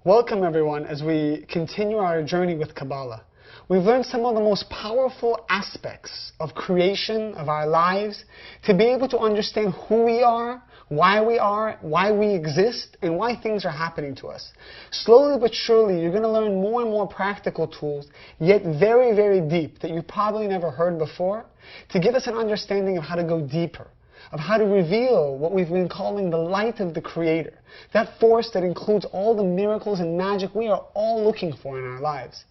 Welcome everyone as we continue our journey with Kabbalah. We've learned some of the most powerful aspects of creation, of our lives, to be able to understand who we are, why we exist, and why things are happening to us. Slowly but surely, you're going to learn more and more practical tools, yet very, very deep, that you've probably never heard before, to give us an understanding of how to go deeper, of how to reveal what we've been calling the light of the Creator, that force that includes all the miracles and magic we are all looking for in our lives.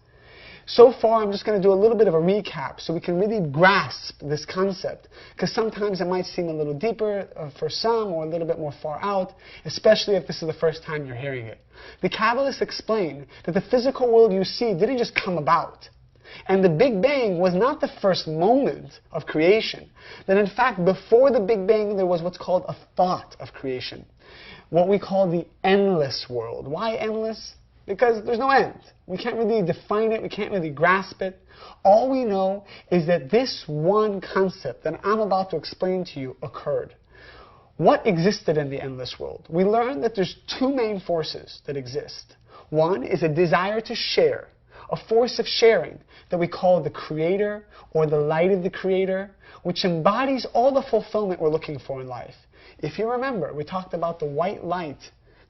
So far, I'm just going to do a little bit of a recap so we can really grasp this concept, because sometimes it might seem a little deeper for some or a little bit more far out, especially if this is the first time you're hearing it. The Kabbalists explain that the physical world you see didn't just come about. And the Big Bang was not the first moment of creation. That in fact, before the Big Bang, there was what's called a thought of creation. What we call the endless world. Why endless? Because there's no end. We can't really define it. We can't really grasp it. All we know is that this one concept that I'm about to explain to you occurred. What existed in the endless world? We learned that there's two main forces that exist. One is a desire to share, a force of sharing that we call the Creator or the light of the Creator, which embodies all the fulfillment we're looking for in life. If you remember, we talked about the white light,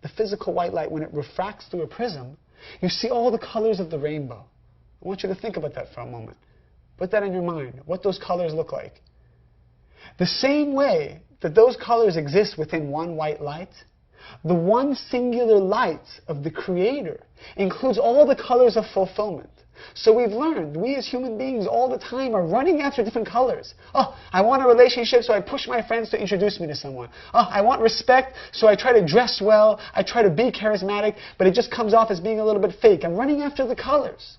the physical white light. When it refracts through a prism, you see all the colors of the rainbow. I want you to think about that for a moment. Put that in your mind, what those colors look like. The same way that those colors exist within one white light, the one singular light of the Creator includes all the colors of fulfillment. So we've learned, we as human beings all the time are running after different colors. Oh, I want a relationship, so I push my friends to introduce me to someone. Oh, I want respect, so I try to dress well, I try to be charismatic, but it just comes off as being a little bit fake. I'm running after the colors.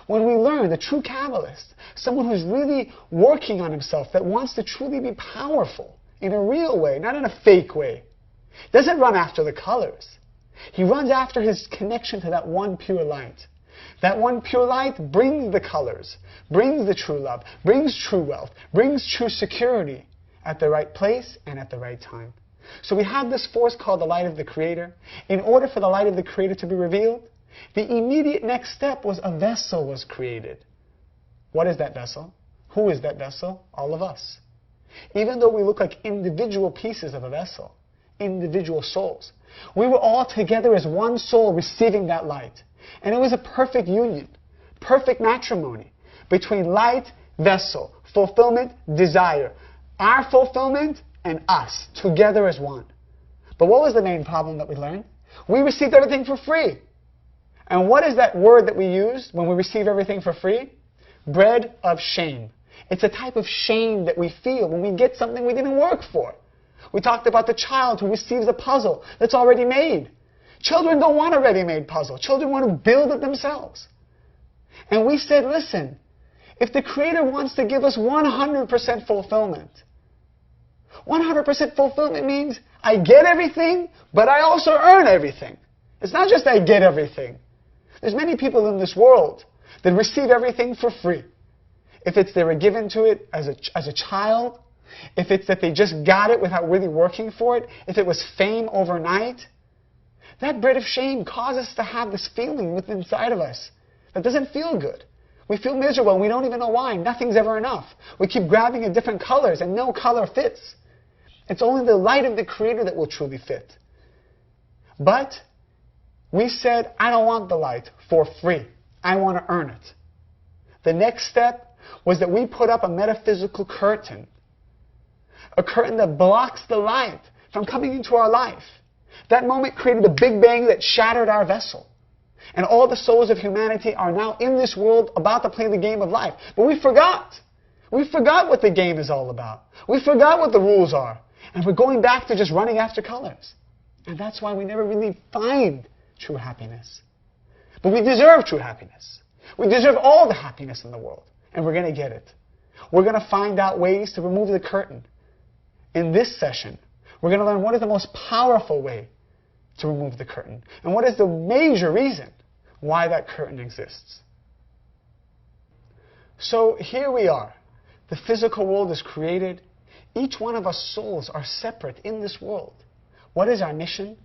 When we learn, the true Kabbalist, someone who's really working on himself, that wants to truly be powerful in a real way, not in a fake way, doesn't run after the colors. He runs after his connection to that one pure light. That one pure light brings the colors, brings the true love, brings true wealth, brings true security at the right place and at the right time. So we have this force called the light of the Creator. In order for the light of the Creator to be revealed, the immediate next step was a vessel was created. What is that vessel? Who is that vessel? All of us. Even though we look like individual pieces of a vessel, individual souls, we were all together as one soul receiving that light. And it was a perfect union, perfect matrimony between light, vessel, fulfillment, desire. Our fulfillment and us, together as one. But what was the main problem that we learned? We received everything for free. And what is that word that we used when we receive everything for free? Bread of shame. It's a type of shame that we feel when we get something we didn't work for. We talked about the child who receives a puzzle that's already made. Children don't want a ready-made puzzle. Children want to build it themselves. And we said, listen, if the Creator wants to give us 100% fulfillment, 100% fulfillment means I get everything, but I also earn everything. It's not just I get everything. There's many people in this world that receive everything for free. If it's they were given to it as a child, if it's that they just got it without really working for it, if it was fame overnight, that bread of shame causes us to have this feeling within inside of us that doesn't feel good. We feel miserable and we don't even know why. Nothing's ever enough. We keep grabbing at different colors and no color fits. It's only the light of the Creator that will truly fit. But we said, I don't want the light for free. I want to earn it. The next step was that we put up a metaphysical curtain. A curtain that blocks the light from coming into our life. That moment created a Big Bang that shattered our vessel. And all the souls of humanity are now in this world about to play the game of life. But we forgot. We forgot what the game is all about. We forgot what the rules are. And we're going back to just running after colors. And that's why we never really find true happiness. But we deserve true happiness. We deserve all the happiness in the world. And we're going to get it. We're going to find out ways to remove the curtain. In this session, we're going to learn what is the most powerful way to remove the curtain. And what is the major reason why that curtain exists. So here we are. The physical world is created. Each one of us souls are separate in this world. What is our mission?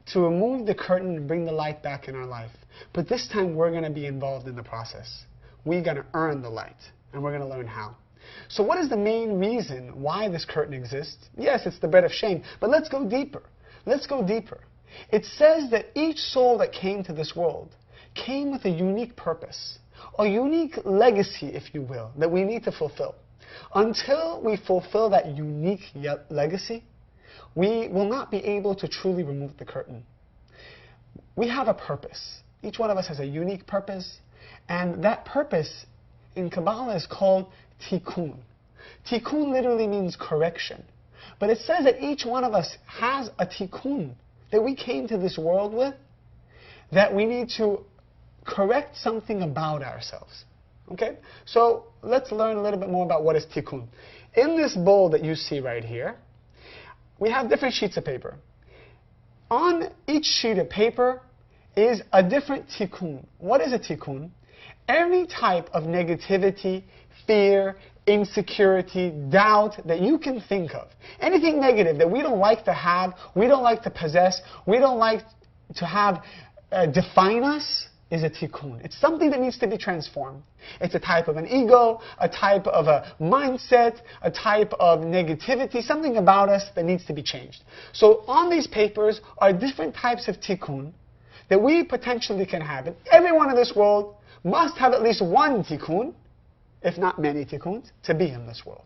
to remove the curtain and bring the light back in our life. But this time we're going to be involved in the process. We're going to earn the light, and we're going to learn how. So what is the main reason why this curtain exists? Yes, it's the bread of shame, but let's go deeper. Let's go deeper. It says that each soul that came to this world came with a unique purpose, a unique legacy, if you will, that we need to fulfill. Until we fulfill that unique legacy, we will not be able to truly remove the curtain. We have a purpose. Each one of us has a unique purpose, and that purpose in Kabbalah is called tikun. Tikun literally means correction. But it says that each one of us has a tikun that we came to this world with, that we need to correct something about ourselves. Okay? So let's learn a little bit more about what is tikun. In this bowl that you see right here, we have different sheets of paper. On each sheet of paper is a different tikun. What is a tikun? Every type of negativity, fear, insecurity, doubt that you can think of. Anything negative that we don't like to have, we don't like to possess, we don't like to have define us, is a tikun. It's something that needs to be transformed. It's a type of an ego, a type of a mindset, a type of negativity, something about us that needs to be changed. So on these papers are different types of tikun that we potentially can have. And everyone in this world must have at least one tikun, if not many tikuns, to be in this world.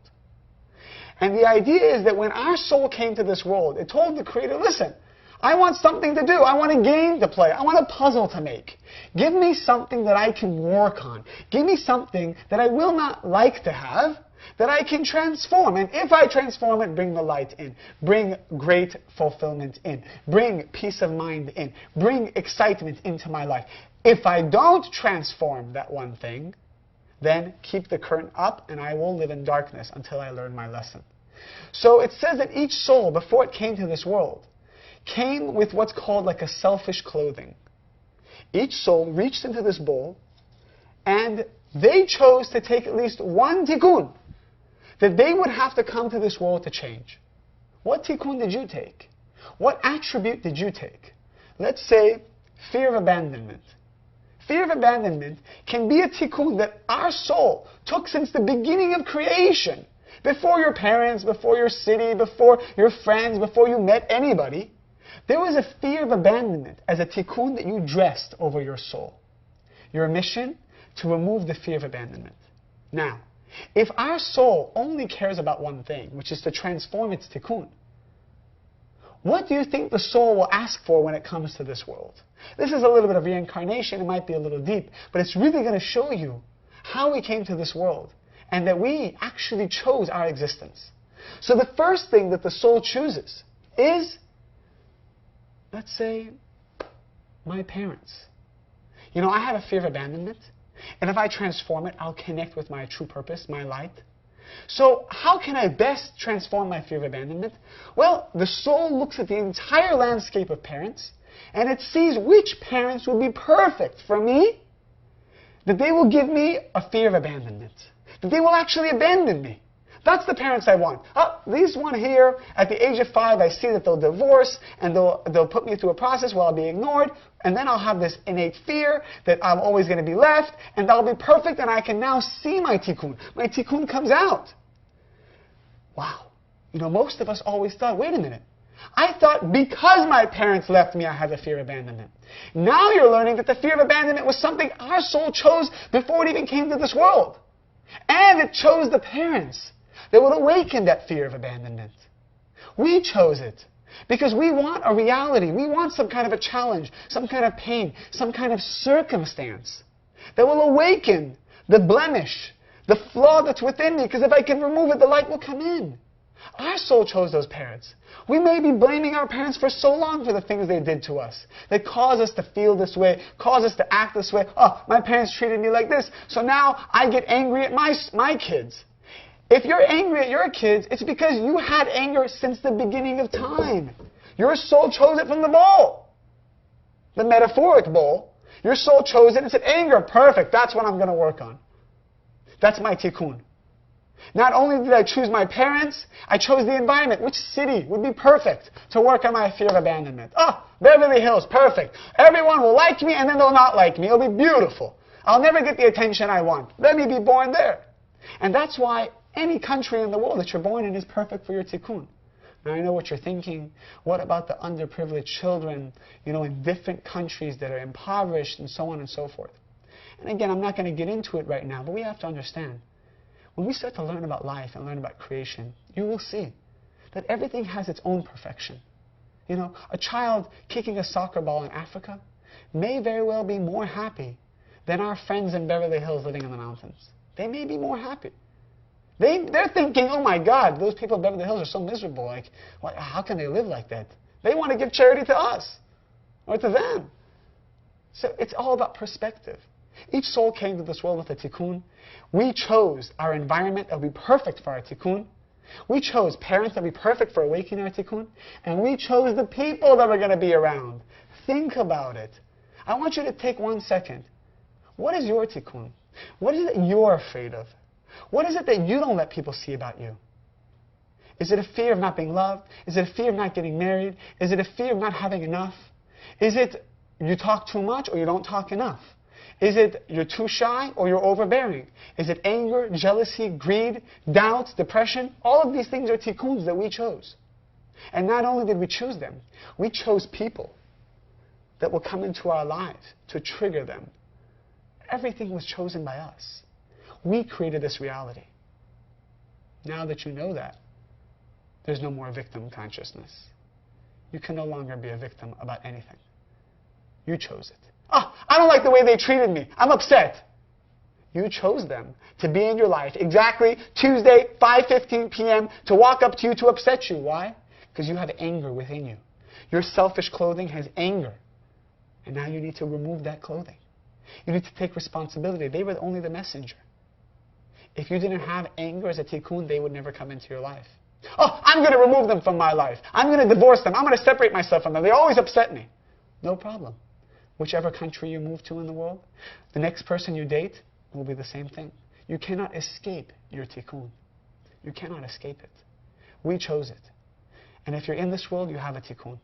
And the idea is that when our soul came to this world, it told the Creator, listen, I want something to do. I want a game to play. I want a puzzle to make. Give me something that I can work on. Give me something that I will not like to have, that I can transform. And if I transform it, bring the light in. Bring great fulfillment in. Bring peace of mind in. Bring excitement into my life. If I don't transform that one thing, then keep the curtain up and I will live in darkness until I learn my lesson. So it says that each soul, before it came to this world, came with what's called like a selfish clothing. Each soul reached into this bowl and they chose to take at least one tikkun that they would have to come to this world to change. What tikkun did you take? What attribute did you take? Let's say fear of abandonment. Fear of abandonment can be a tikkun that our soul took since the beginning of creation. Before your parents, before your city, before your friends, before you met anybody, there was a fear of abandonment as a tikkun that you dressed over your soul. Your mission, to remove the fear of abandonment. Now, if our soul only cares about one thing, which is to transform its tikkun, what do you think the soul will ask for when it comes to this world? This is a little bit of reincarnation. It might be a little deep, but it's really going to show you how we came to this world and that we actually chose our existence. So the first thing that the soul chooses is, let's say, my parents. You know, I have a fear of abandonment, and if I transform it, I'll connect with my true purpose, my light. So how can I best transform my fear of abandonment? Well, the soul looks at the entire landscape of parents, and it sees which parents will be perfect for me, that they will give me a fear of abandonment, that they will actually abandon me. That's the parents I want. Oh, these one here, at the age of 5, I see that they'll divorce, and they'll put me through a process where I'll be ignored, and then I'll have this innate fear that I'm always going to be left, and that'll be perfect, and I can now see my tikkun. My tikkun comes out. Wow. You know, most of us always thought, wait a minute. I thought because my parents left me, I had the fear of abandonment. Now you're learning that the fear of abandonment was something our soul chose before it even came to this world. And it chose the parents that will awaken that fear of abandonment. We chose it because we want a reality. We want some kind of a challenge, some kind of pain, some kind of circumstance that will awaken the blemish, the flaw that's within me, because if I can remove it, the light will come in. Our soul chose those parents. We may be blaming our parents for so long for the things they did to us that cause us to feel this way, cause us to act this way. Oh, my parents treated me like this, so now I get angry at my kids. If you're angry at your kids, it's because you had anger since the beginning of time. Your soul chose it from the bowl. The metaphoric bowl. Your soul chose it and said, anger, perfect, that's what I'm going to work on. That's my tikkun. Not only did I choose my parents, I chose the environment. Which city would be perfect to work on my fear of abandonment? Oh, Beverly Hills, perfect. Everyone will like me and then they'll not like me. It'll be beautiful. I'll never get the attention I want. Let me be born there. And that's why any country in the world that you're born in is perfect for your tikkun. Now I know what you're thinking. What about the underprivileged children, in different countries that are impoverished and so on and so forth? And again, I'm not going to get into it right now, but we have to understand. When we start to learn about life and learn about creation, you will see that everything has its own perfection. A child kicking a soccer ball in Africa may very well be more happy than our friends in Beverly Hills living in the mountains. They may be more happy. They're thinking, oh my God, those people in Beverly Hills are so miserable. How can they live like that? They want to give charity to us or to them. So it's all about perspective. Each soul came to this world with a tikkun. We chose our environment that would be perfect for our tikkun. We chose parents that would be perfect for awakening our tikkun. And we chose the people that we're going to be around. Think about it. I want you to take 1 second. What is your tikkun? What is it you're afraid of? What is it that you don't let people see about you? Is it a fear of not being loved? Is it a fear of not getting married? Is it a fear of not having enough? Is it you talk too much or you don't talk enough? Is it you're too shy or you're overbearing? Is it anger, jealousy, greed, doubt, depression? All of these things are tikkuns that we chose. And not only did we choose them, we chose people that will come into our lives to trigger them. Everything was chosen by us. We created this reality. Now that you know that, there's no more victim consciousness. You can no longer be a victim about anything. You chose it. Oh, I don't like the way they treated me. I'm upset. You chose them to be in your life exactly Tuesday, 5:15 p.m. to walk up to you to upset you. Why? Because you have anger within you. Your selfish clothing has anger. And now you need to remove that clothing. You need to take responsibility. They were only the messenger. If you didn't have anger as a tikkun, they would never come into your life. Oh, I'm going to remove them from my life. I'm going to divorce them. I'm going to separate myself from them. They always upset me. No problem. Whichever country you move to in the world, the next person you date will be the same thing. You cannot escape your tikkun. You cannot escape it. We chose it. And if you're in this world, you have a tikkun.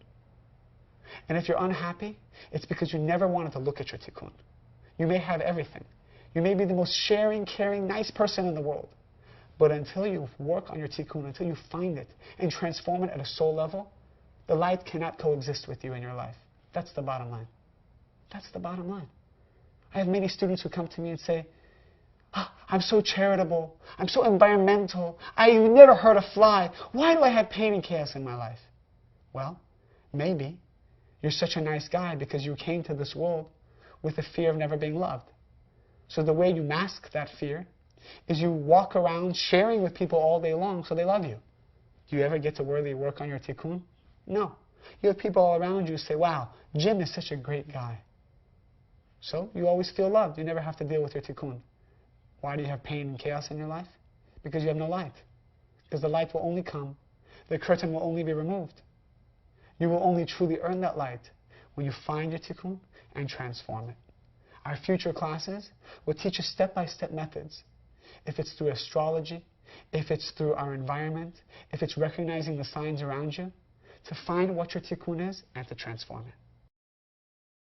And if you're unhappy, it's because you never wanted to look at your tikkun. You may have everything. You may be the most sharing, caring, nice person in the world. But until you work on your tikkun, until you find it and transform it at a soul level, the light cannot coexist with you in your life. That's the bottom line. That's the bottom line. I have many students who come to me and say, I'm so charitable. I'm so environmental. I never hurt a fly. Why do I have pain and chaos in my life? Well, maybe you're such a nice guy because you came to this world with the fear of never being loved. So the way you mask that fear is you walk around sharing with people all day long so they love you. Do you ever get to really work on your tikkun? No. You have people all around you who say, wow, Jim is such a great guy. So you always feel loved. You never have to deal with your tikkun. Why do you have pain and chaos in your life? Because you have no light. Because the light will only come. The curtain will only be removed. You will only truly earn that light when you find your tikkun and transform it. Our future classes will teach you step-by-step methods. If it's through astrology, if it's through our environment, if it's recognizing the signs around you, to find what your tikkun is and to transform it.